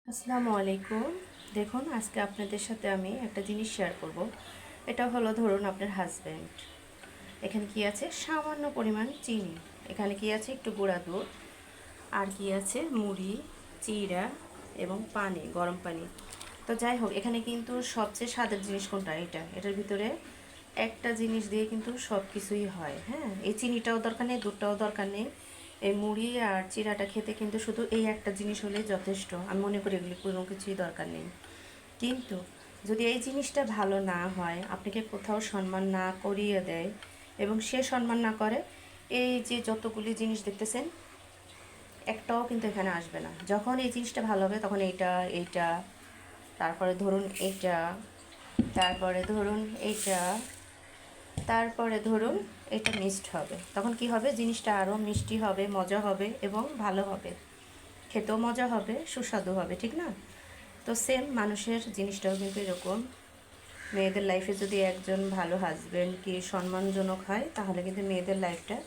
আসসালামু আলাইকুম। দেখুন, আজকে আপনাদের সাথে আমি একটা জিনিস শেয়ার করব। এটা হলো, ধরুন আপনার হাজব্যান্ড, এখানে কি আছে, সামান্য পরিমাণ চিনি, এখানে কি আছে, একটু গুঁড়া দুধ, আর কি আছে, মুড়ি, চিড়া এবং পানি, গরম পানি। তো যাই হোক, এখানে কিন্তু সবচেয়ে স্বাদের জিনিস কোনটা, এটার ভিতরে একটা জিনিস দিয়ে কিন্তু সব কিছুই হয়। হ্যাঁ, এই চিনিটাও দরকার নেই, দুধটাও দরকার নেই, এই মুড়ি আর চিড়াটা খেতে কিন্তু শুধু এই একটা জিনিস হলেই যথেষ্ট। আমি মনে করি এগুলি কোনো কিছুই দরকার নেই। কিন্তু যদি এই জিনিসটা ভালো না হয়, আপনাকে কোথাও সম্মান না করিয়ে দেয় এবং সে সম্মান না করে, এই যে যতগুলি জিনিস দেখতেছেন, একটাও কিন্তু এখানে আসবে না। যখন এই জিনিসটা ভালো হবে, তখন এইটা, তারপরে ধরুন এইটা, তারপরে ধরুন এইটা, তারপরে ধরুন এটা মিক্সড হবে। তখন কি হবে, জিনিসটা আরও মিষ্টি হবে, মজা হবে এবং ভালো হবে, খেতেও মজা হবে, সুস্বাদু হবে, ঠিক না? তো সেম মানুষের জিনিসটাও কিন্তু এরকম। মেয়েদের লাইফে যদি একজন ভালো হাজব্যান্ড কি সম্মানজনক হয়, তাহলে কিন্তু মেয়েদের লাইফটা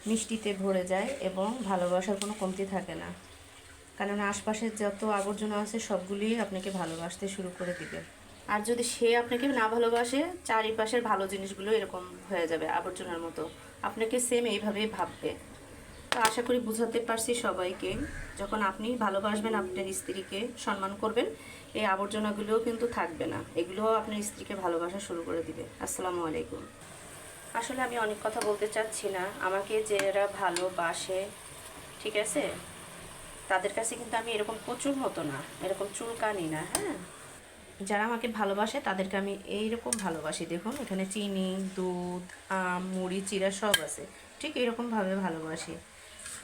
মিষ্টিতে ভরে যায় এবং ভালোবাসার কোনো কমতি থাকে না। কারণ আশপাশের যত আবর্জনা আছে সবগুলিই আপনাকে ভালোবাসতে শুরু করে দিবে। আর যদি সে আপনাকে না ভালোবাসে, চারিপাশের ভালো জিনিসগুলো এরকম হয়ে যাবে আবর্জনার মতো, আপনাকে সেম এইভাবেই ভাববে। তো আশা করি বুঝাতে পারছি সবাইকে। যখন আপনি ভালোবাসবেন, আপনার স্ত্রীকে সম্মান করবেন, এই আবর্জনাগুলোও কিন্তু থাকবে না, এগুলোও আপনার স্ত্রীকে ভালোবাসা শুরু করে দিবে। আসসালামু আলাইকুম। আসলে আমি অনেক কথা বলতে চাচ্ছি না। আমাকে যারা ভালোবাসে, ঠিক আছে, তাদের কাছে কিন্তু আমি এরকম প্রচুর মতো না, এরকম চুলকানি না। হ্যাঁ, যারা আমাকে ভালোবাসে তাদেরকে আমি এইরকম ভালোবাসি। দেখুন, এখানে চিনি, দুধ, আম, মুড়ি, চিড়া সব আছে। ঠিক এরকমভাবে ভালোবাসি,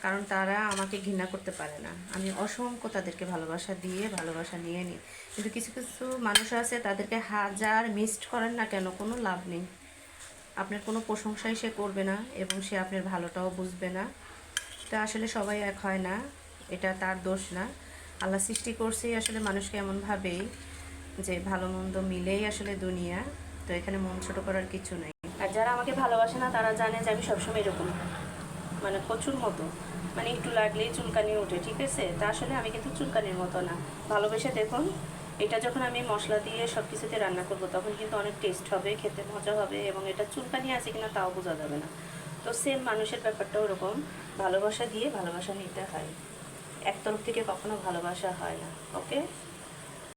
কারণ তারা আমাকে ঘৃণা করতে পারে না। আমি অসংখ্য তাদেরকে ভালোবাসা দিয়ে ভালোবাসা নিয়ে নিই। কিন্তু কিছু কিছু মানুষ আছে, তাদেরকে হাজার মিসড করেন না কেন, কোনো লাভ নেই। আপনার কোনো প্রশংসাই সে করবে না এবং সে আপনার ভালোটাও বুঝবে না। তা আসলে সবাই এক হয় না, এটা তার দোষ না। আল্লাহ সৃষ্টি করছেই আসলে মানুষকে এমনভাবেই যে ভালো মন্দ মিলেই আসলে দুনিয়া। তো এখানে মন ছোটো করার কিছু নেই। আর যারা আমাকে ভালোবাসে না, তারা জানে যে আমি সবসময় এরকম, মানে প্রচুর মতো, মানে একটু লাগলেই চুলকানি ওঠে, ঠিক আছে? তা আসলে আমি কিন্তু চুলকানির মতো না। ভালোবেসে দেখুন, এটা যখন আমি মশলা দিয়ে সব কিছুতে রান্না করব, তখন কিন্তু অনেক টেস্ট হবে, খেতে মজা হবে এবং এটা চুলকানি আছে কিনা তাও বোঝা যাবে না। তো সেম মানুষের ব্যাপারটাও ওরকম, ভালোবাসা দিয়ে ভালোবাসা নিতে হয়, একতরফ থেকে কখনো ভালোবাসা হয় না। ওকে।